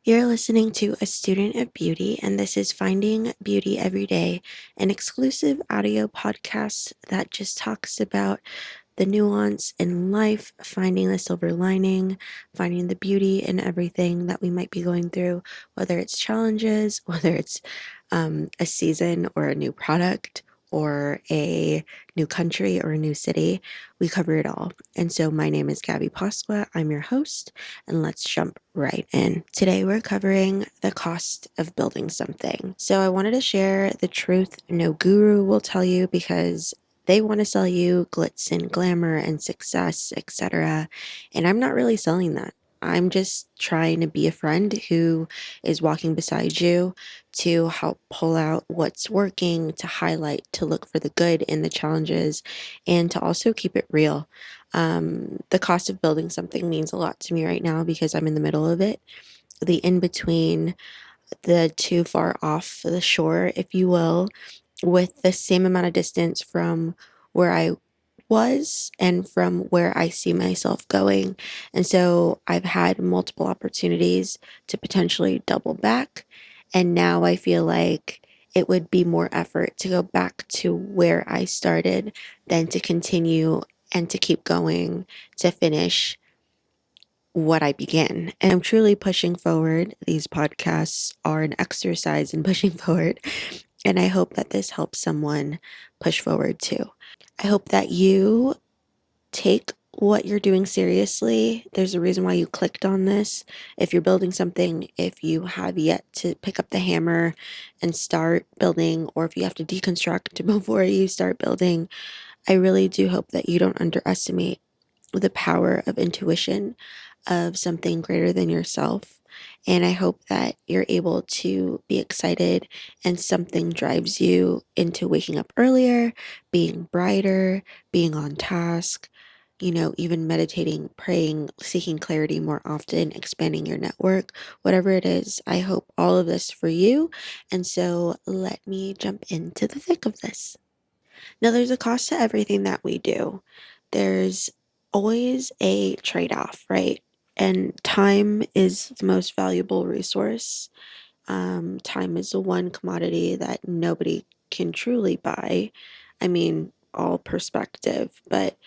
You're listening to A Student of Beauty, and this is Finding Beauty Every Day, an exclusive audio podcast that just talks about the nuance in life, finding the silver lining, finding the beauty in everything that we might be going through, whether it's challenges, whether it's a season or a new product or a new country or a new city. We cover it all. And so my name is Gabbi Pascua. I'm your host, and let's jump right in. Today we're covering the cost of building something. So I wanted to share the truth no guru will tell you, because they want to sell you glitz and glamour and success, etc. And I'm not really selling that. I'm just trying to be a friend who is walking beside you to help pull out what's working, to highlight, to look for the good in the challenges, and to also keep it real. The cost of building something means a lot to me right now because I'm in the middle of it. The in between, the too far off the shore, if you will, with the same amount of distance from where I was and from where I see myself going. And so I've had multiple opportunities to potentially double back. And now I feel like it would be more effort to go back to where I started than to continue and to keep going to finish what I began. And I'm truly pushing forward. These podcasts are an exercise in pushing forward. And I hope that this helps someone push forward too. I hope that you take what you're doing seriously. There's a reason why you clicked on this. If you're building something, if you have yet to pick up the hammer and start building, or if you have to deconstruct before you start building, I really do hope that you don't underestimate the power of intuition, of something greater than yourself. And I hope that you're able to be excited and something drives you into waking up earlier, being brighter, being on task, even meditating, praying, seeking clarity more often, expanding your network, whatever it is. I hope all of this for you. And so let me jump into the thick of this. Now, there's a cost to everything that we do. There's always a trade off, right? And time is the most valuable resource. Time is the one commodity that nobody can truly buy. I mean, all perspective, but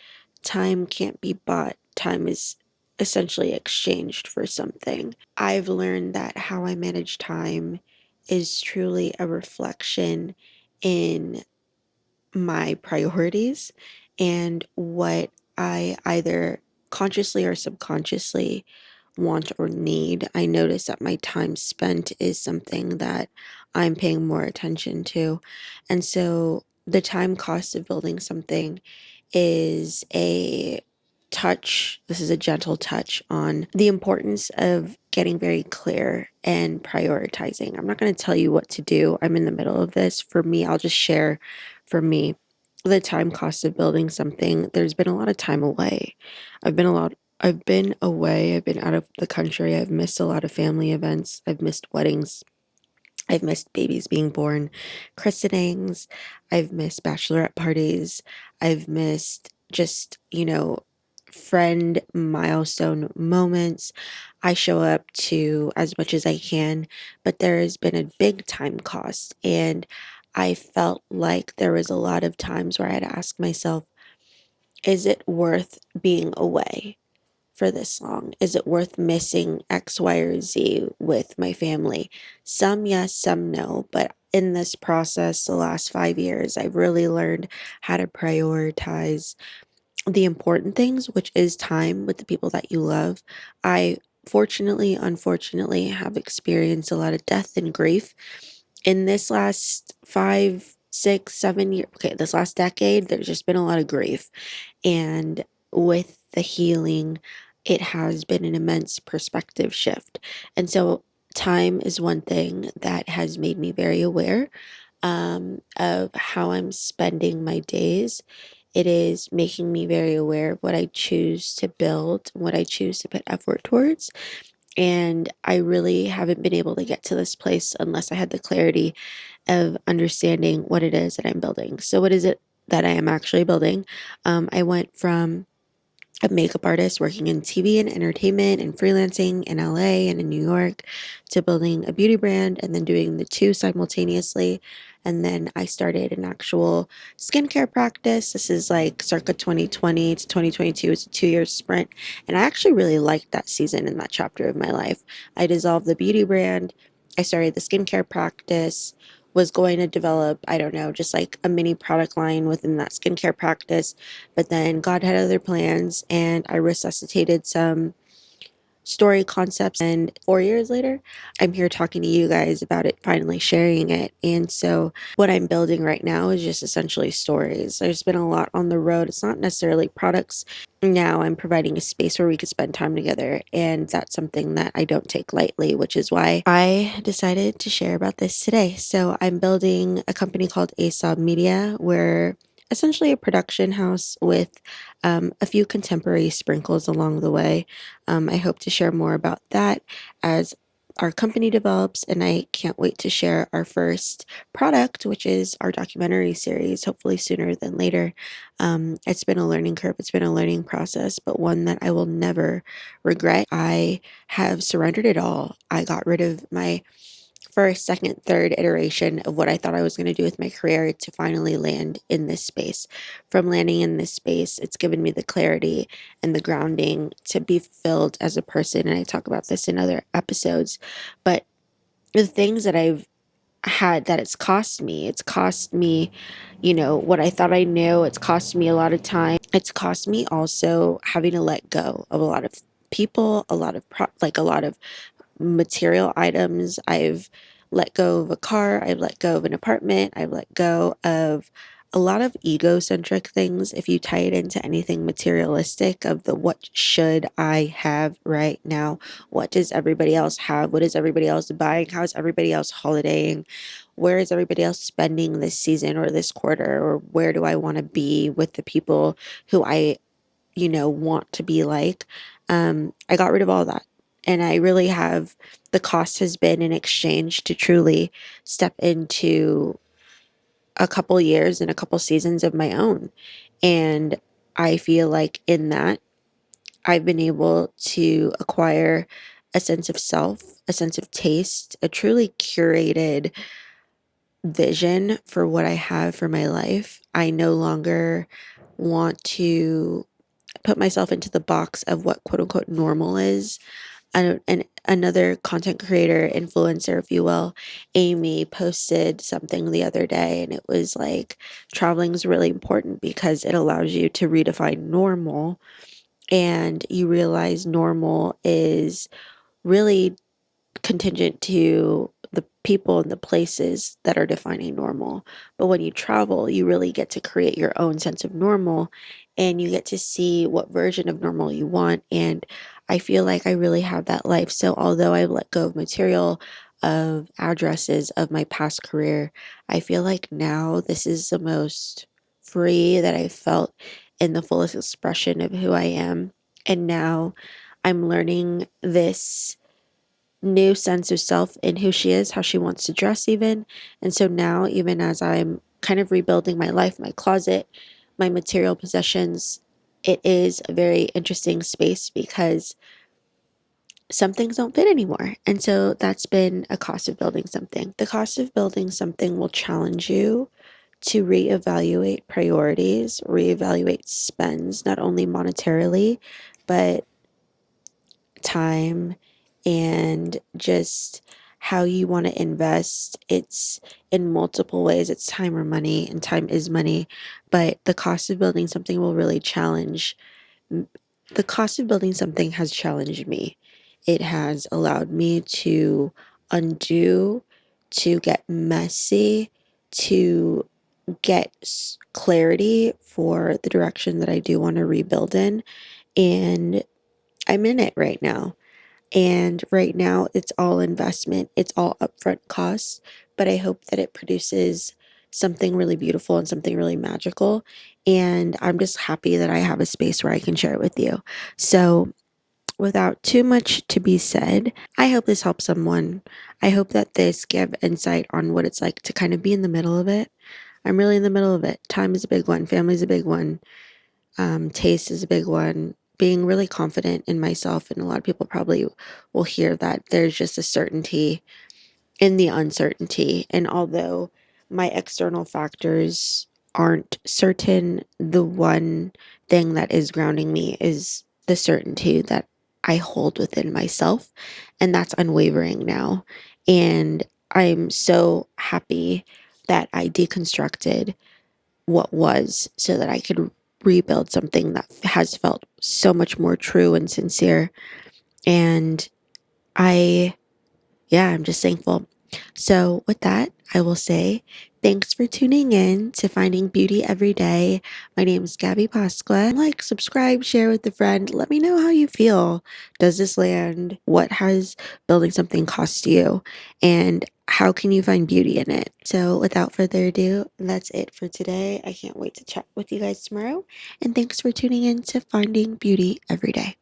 time can't be bought. Time is essentially exchanged for something. I've learned that how I manage time is truly a reflection in my priorities and what I either consciously or subconsciously want or need. I notice that my time spent is something that I'm paying more attention to. And so the time cost of building something is a touch. This is a gentle touch on the importance of getting very clear and prioritizing. I'm not going to tell you what to do. I'm in the middle of this. For me, I'll just share for me the time cost of building something. There's been a lot of time away. I've been away. I've been out of the country. I've missed a lot of family events. I've missed weddings. I've missed babies being born, christenings. I've missed bachelorette parties. I've missed just, friend milestone moments. I show up to as much as I can, but there has been a big time cost. And I felt like there was a lot of times where I had to ask myself, is it worth being away for this long? Is it worth missing X, Y, or Z with my family? Some yes, some no. But in this process, the last 5 years, I've really learned how to prioritize the important things, which is time with the people that you love. I fortunately, unfortunately, have experienced a lot of death and grief in this last 5, 6, 7 years. Okay, this last decade, there's just been a lot of grief. And with the healing, it has been an immense perspective shift. And so, time is one thing that has made me very aware of how I'm spending my days. It is making me very aware of what I choose to build, what I choose to put effort towards. And I really haven't been able to get to this place unless I had the clarity of understanding what it is that I'm building. So, what is it that I am actually building? I went from a makeup artist working in TV and entertainment and freelancing in LA and in New York to building a beauty brand and then doing the two simultaneously. And then I started an actual skincare practice. This is like circa 2020 to 2022. It's a 2 year sprint. And I actually really liked that season and that chapter of my life. I dissolved the beauty brand. I started the skincare practice, was going to develop, I don't know, just like a mini product line within that skincare practice. But then God had other plans, and I resuscitated some story concepts. And 4 years later, I'm here talking to you guys about it, finally sharing it. And so, what I'm building right now is just essentially stories. There's been a lot on the road. It's not necessarily products. Now I'm providing a space where we could spend time together. And that's something that I don't take lightly, which is why I decided to share about this today. So, I'm building a company called ASOB Media. We're essentially a production house with a few contemporary sprinkles along the way. I hope to share more about that as our company develops, and I can't wait to share our first product, which is our documentary series, hopefully sooner than later. It's been a learning curve, it's been a learning process, but one that I will never regret. I have surrendered it all. I got rid of my first, second, third iteration of what I thought I was going to do with my career to finally land in this space. From landing in this space, it's given me the clarity and the grounding to be fulfilled as a person. And I talk about this in other episodes. But the things that I've had that it's cost me, what I thought I knew. It's cost me a lot of time. It's cost me also having to let go of a lot of people, a lot of like a lot of material items. I've let go of a car, I've let go of an apartment, I've let go of a lot of egocentric things. If you tie it into anything materialistic, of the what should I have right now? What does everybody else have? What is everybody else buying? How is everybody else holidaying? Where is everybody else spending this season or this quarter? Or where do I want to be with the people who I want to be like? I got rid of all that. And I really have, the cost has been in exchange to truly step into a couple years and a couple seasons of my own. And I feel like in that, I've been able to acquire a sense of self, a sense of taste, a truly curated vision for what I have for my life. I no longer want to put myself into the box of what quote unquote normal is. And another content creator, influencer, if you will, Amy, posted something the other day, and it was like traveling is really important because it allows you to redefine normal, and you realize normal is really contingent to the people and the places that are defining normal. But when you travel, you really get to create your own sense of normal, and you get to see what version of normal you want. And I feel like I really have that life. So although I've let go of material, of addresses of my past career, I feel like now this is the most free that I've felt in the fullest expression of who I am. And now I'm learning this new sense of self in who she is, how she wants to dress, even. And so now, even as I'm kind of rebuilding my life, my closet, my material possessions, it is a very interesting space because some things don't fit anymore. And so that's been a cost of building something. The cost of building something will challenge you to reevaluate priorities, reevaluate spends, not only monetarily, but time and just how you want to invest. It's in multiple ways. It's time or money, and time is money. But the cost of building something will really challenge. The cost of building something has challenged me. It has allowed me to undo, to get messy, to get clarity for the direction that I do want to rebuild in. And I'm in it right now. And right now, it's all investment, it's all upfront costs, but I hope that it produces something really beautiful and something really magical. And I'm just happy that I have a space where I can share it with you. So, without too much to be said, I hope this helps someone. I hope that this give insight on what it's like to kind of be in the middle of it. I'm really in the middle of it. Time is a big one, family is a big one, taste is a big one. being really confident in myself. And a lot of people probably will hear that there's just a certainty in the uncertainty. And although my external factors aren't certain, the one thing that is grounding me is the certainty that I hold within myself. And that's unwavering now. And I'm so happy that I deconstructed what was so that I could rebuild something that has felt so much more true and sincere. And I yeah, I'm just thankful. So, with that, I will say thanks for tuning in to Finding Beauty Every Day. My name is Gabbi Pascua. Like, subscribe, share with a friend. Let me know how you feel. Does this land? What has building something cost you? And how can you find beauty in it? So, without further ado, that's it for today. I can't wait to chat with you guys tomorrow. And thanks for tuning in to Finding Beauty Every Day.